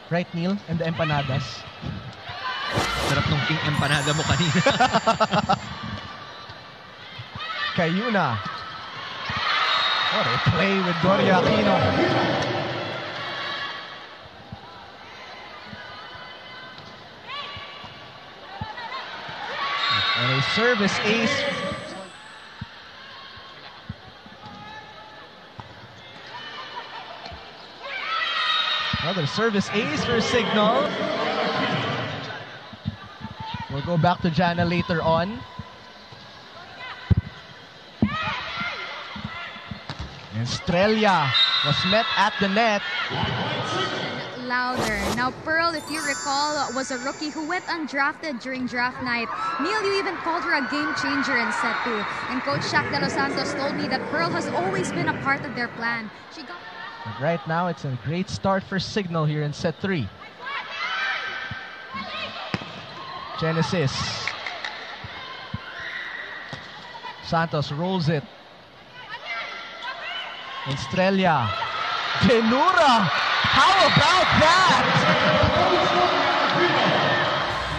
Right, Neil? And the empanadas. Sarap nung pink empanada mo kanina. Cayuna. What a play with Doria Aquino. And a service ace. Another service ace for Signal. We'll go back to Jana later on. Estrella was met at the net. Louder. Now, Pearl, if you recall, was a rookie who went undrafted during draft night. Neil, you even called her a game changer in set 2. And Coach Shaq De Los Santos told me that Pearl has always been a part of their plan. She got... But right now, it's a great start for Signal here in set 3. Genesis. Santos rolls it. Estrella. Denura. How about that?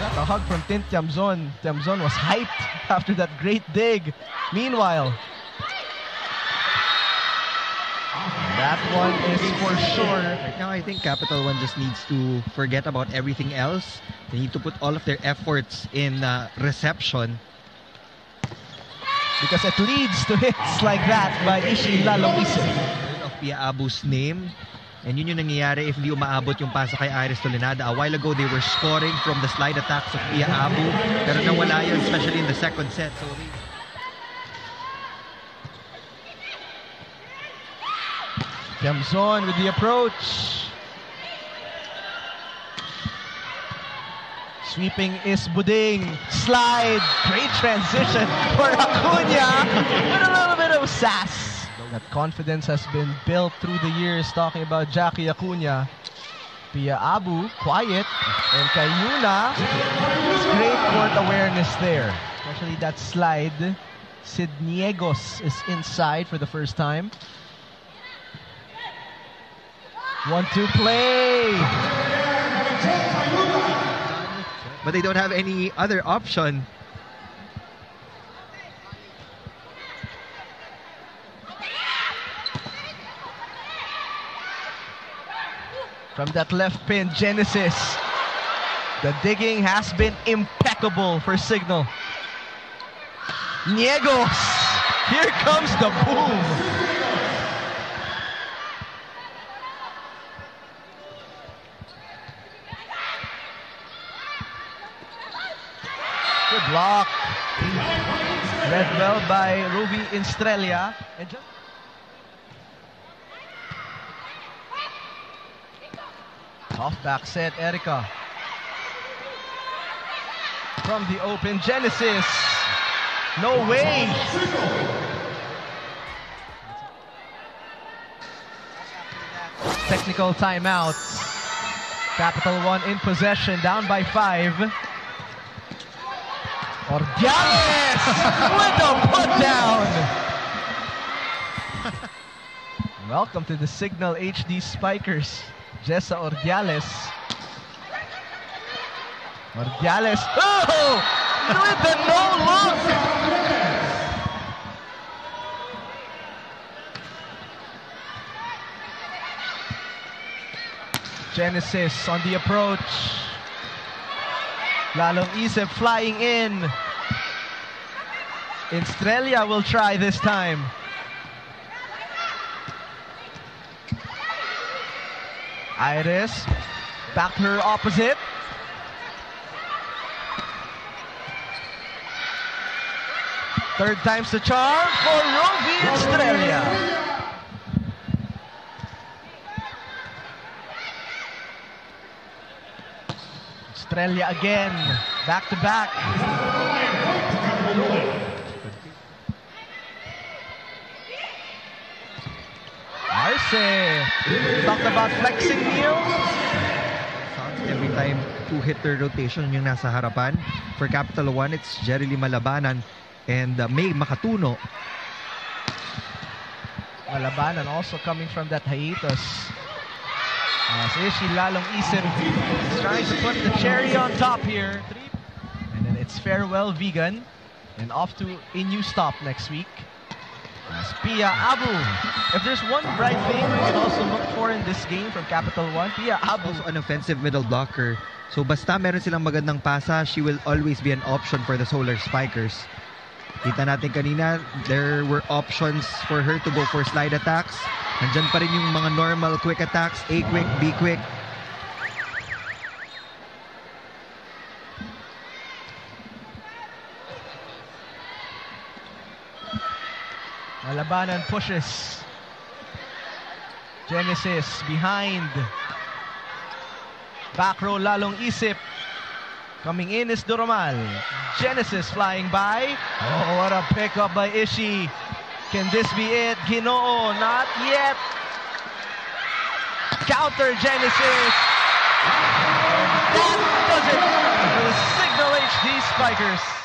Got a hug from Tint Tiamzon. Tiamzon was hyped after that great dig. Meanwhile, that one is for sure. Right now, I think Capital One just needs to forget about everything else. They need to put all of their efforts in reception. Because it leads to hits like that by Ishi Lalong-Isip. Of Pia Abu's name. And yun yung nangyayari if hindi umaabot yung pasa kay Iris Tolenada. A while ago, they were scoring from the slide attacks of Pia Abu. Pero nawala yun, especially in the second set. So, Tiamzon with the approach. Sweeping is Buding. Slide. Great transition for Acuna. With a little bit of sass. That confidence has been built through the years, talking about Jackie Acuna. Pia Abu, quiet. And Cayuna, great court awareness there. Especially that slide. Sid Niegos is inside for the first time. 1-2 play. but they don't have any other option. From that left pin, Genesis. The digging has been impeccable for Signal. Niegos. Here comes the boom. Good block. Read well by Ruby Estrella. And just off back set, Erica. From the open, Genesis. No way. Technical timeout. Capital One in possession, down by 5. Ordiales with a put down. Welcome to the Signal HD Spikers. Jessa Ordiales. Ordiales. Oh! With the no look! Genesis on the approach. Lalong-Isip flying in. Estrella will try this time. Iris, back to her opposite. Third time's the charm for Ruby Estrella. Estrella again, back to back. Arce, talked about flexing Neil. Every time two-hitter rotation yung nasa harapan. For Capital One, it's Jerry Malabanan and May Makatuno. Malabanan also coming from that hiatus. As Ishi lalong isip. He's trying to put the cherry on top here. And then it's farewell vegan. And off to a new stop next week. As Pia Abu. If there's one bright thing we can also look for in this game from Capital One, Pia Abu. Also an offensive middle blocker. So basta meron silang magandang pasa, she will always be an option for the Solar Spikers. Kita natin kanina, there were options for her to go for slide attacks. Nandyan pa rin yung mga normal quick attacks, A quick, B quick. Malabanan pushes. Genesis behind. Back row lalong isip. Coming in is Doromal. Genesis flying by. Oh, what a pickup by Ishi. Can this be it? Ginoo, not yet. Counter Genesis. That does it for the Signal HD Spikers.